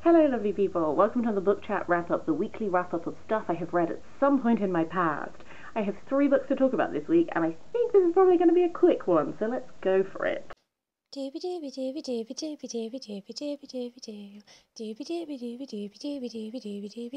Hello lovely people, welcome to the Book Chat Wrap-Up, the weekly wrap-up of stuff I have read at some point in my past. I have 3 books to talk about this week, and I think this is probably going to be a quick one, so let's go for it.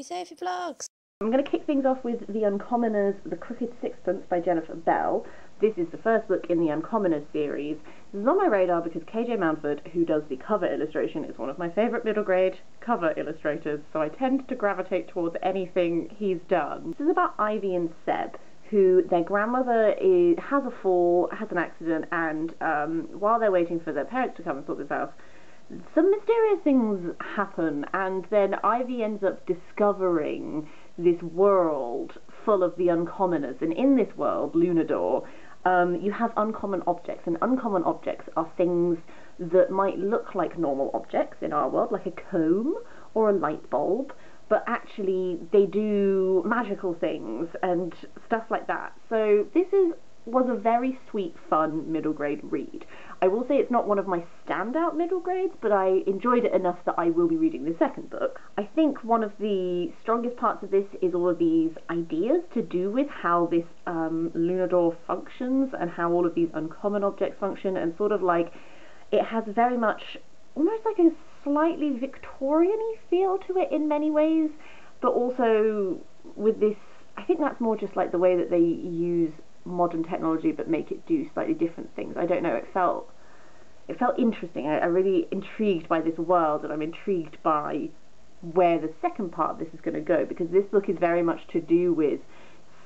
Sophie Vlogs. I'm going to kick things off with The Uncommoners, The Crooked Sixpence by Jennifer Bell. This is the first book in the Uncommoners series. This is on my radar because KJ Mountford, who does the cover illustration, is one of my favourite middle grade cover illustrators, so I tend to gravitate towards anything he's done. This is about Ivy and Seb, who their grandmother has a fall, has an accident, and while they're waiting for their parents to come and sort this out, some mysterious things happen, and then Ivy ends up discovering this world full of the Uncommoners, and in this world, Lunador, you have uncommon objects, and uncommon objects are things that might look like normal objects in our world, like a comb or a light bulb, but actually they do magical things and stuff like that. So this was a very sweet, fun middle grade read. I will say it's not one of my standout middle grades, but I enjoyed it enough that I will be reading the second book. I think one of the strongest parts of this is all of these ideas to do with how this Lunador functions and how all of these uncommon objects function, and sort of like it has very much almost like a slightly Victorian-y feel to it in many ways, but also with this, I think that's more just like the way that they use modern technology but make it do slightly different things. I don't know, it felt interesting. I'm really intrigued by this world, and I'm intrigued by where the second part of this is going to go, because this book is very much to do with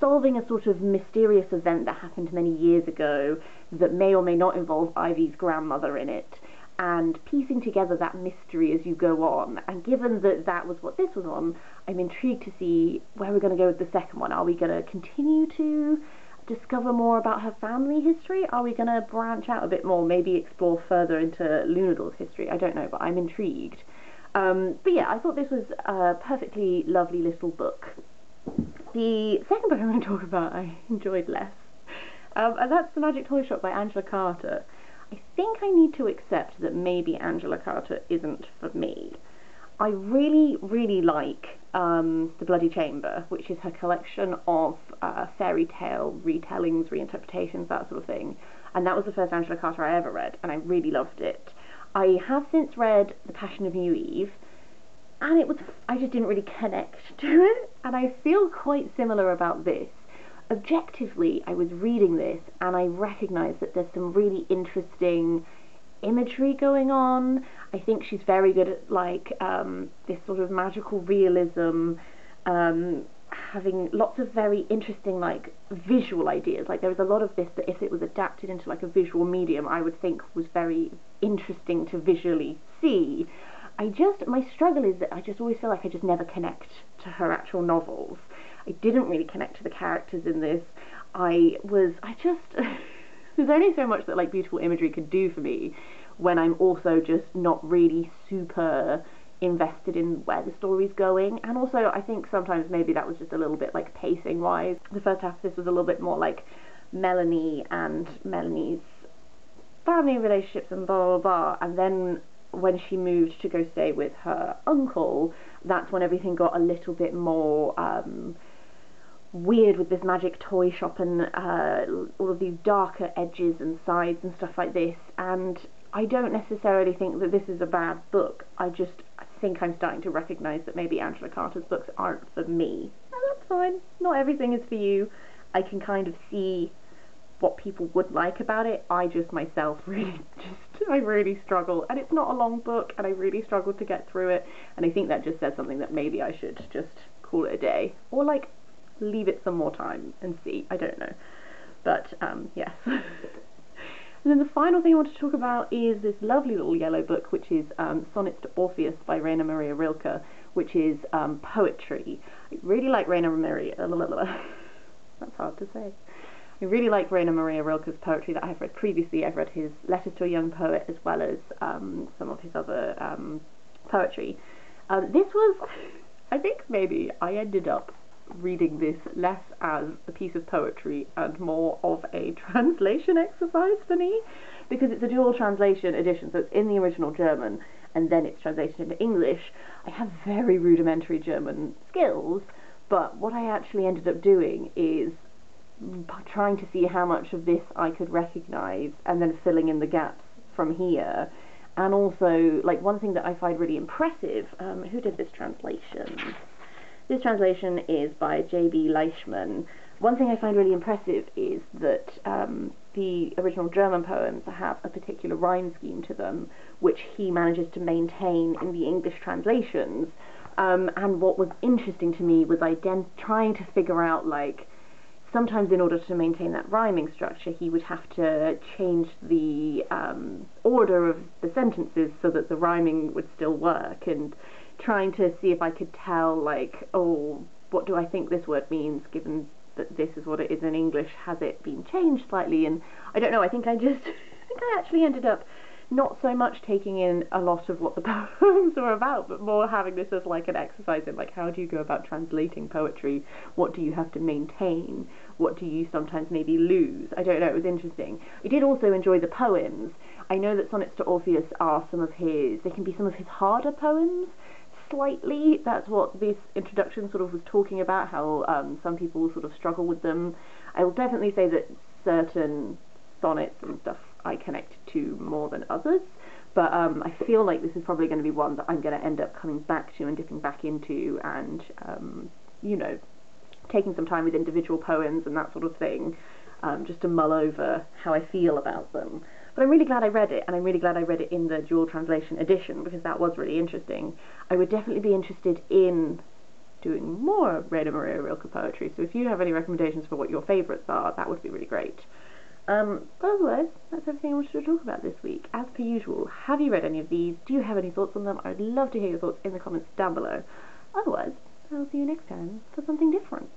solving a sort of mysterious event that happened many years ago that may or may not involve Ivy's grandmother in it, and piecing together that mystery as you go on. And given that that was what this was on, I'm intrigued to see where we're going to go with the second one. Are we going to continue to discover more about her family history? Are we going to branch out a bit more, maybe explore further into Lunador's history? I don't know, but I'm intrigued. But yeah, I thought this was a perfectly lovely little book. The second book I'm going to talk about I enjoyed less, and that's The Magic Toyshop by Angela Carter. I think I need to accept that maybe Angela Carter isn't for me. I really, really like The Bloody Chamber, which is her collection of fairy tale retellings, reinterpretations, that sort of thing. And that was the first Angela Carter I ever read, and I really loved it. I have since read The Passion of New Eve, and I just didn't really connect to it, and I feel quite similar about this. Objectively, I was reading this, and I recognised that there's some really interesting imagery going on. I think she's very good at like this sort of magical realism, having lots of very interesting like visual ideas. Like there was a lot of this that if it was adapted into like a visual medium, I would think was very interesting to visually see. My struggle is that I just always feel like I just never connect to her actual novels. I didn't really connect to the characters in this. There's only so much that like beautiful imagery could do for me when I'm also just not really super invested in where the story's going. And also I think sometimes maybe that was just a little bit like pacing wise. The first half of this was a little bit more like Melanie and Melanie's family relationships and blah blah blah, and then when she moved to go stay with her uncle, that's when everything got a little bit more weird with this magic toy shop and all of these darker edges and sides and stuff like this. And I don't necessarily think that this is a bad book. I think I'm starting to recognise that maybe Angela Carter's books aren't for me. And that's fine. Not everything is for you. I can kind of see what people would like about it. I just myself I really struggle, and it's not a long book, and I really struggled to get through it, and I think that just says something that maybe I should just call it a day, or like leave it some more time and see. I don't know, but yes. And then the final thing I want to talk about is this lovely little yellow book, which is Sonnets to Orpheus by Rainer Maria Rilke, which is poetry. I really like Rainer Maria. That's hard to say. I really like Rainer Maria Rilke's poetry that I've read previously. I've read his Letters to a Young Poet as well as some of his other poetry. This was, I think maybe I ended up reading this less as a piece of poetry and more of a translation exercise for me, because it's a dual translation edition, so it's in the original German, and then it's translated into English. I have very rudimentary German skills, but what I actually ended up doing is trying to see how much of this I could recognise and then filling in the gaps from here. And also, like, one thing that I find really impressive, who did this translation? This translation is by J.B. Leishman. One thing I find really impressive is that the original German poems have a particular rhyme scheme to them, which he manages to maintain in the English translations. And what was interesting to me was trying to figure out, like, sometimes in order to maintain that rhyming structure, he would have to change the order of the sentences so that the rhyming would still work, and trying to see if I could tell, like, oh, what do I think this word means, given that this is what it is in English, has it been changed slightly? And I don't know, I think I actually ended up not so much taking in a lot of what the poems were about, but more having this as like an exercise in, like, how do you go about translating poetry? What do you have to maintain? What do you sometimes maybe lose? I don't know, it was interesting. I did also enjoy the poems. I know that Sonnets to Orpheus are they can be some of his harder poems, slightly. That's what this introduction sort of was talking about, how some people sort of struggle with them. I will definitely say that certain sonnets and stuff I connect to more than others, but I feel like this is probably going to be one that I'm going to end up coming back to and dipping back into, and you know, taking some time with individual poems and that sort of thing, just to mull over how I feel about them. But I'm really glad I read it, and I'm really glad I read it in the dual translation edition, because that was really interesting. I would definitely be interested in doing more Rainer Maria Rilke poetry, so if you have any recommendations for what your favourites are, that would be really great. But otherwise, that's everything I wanted to talk about this week. As per usual, have you read any of these? Do you have any thoughts on them? I'd love to hear your thoughts in the comments down below. Otherwise, I'll see you next time for something different.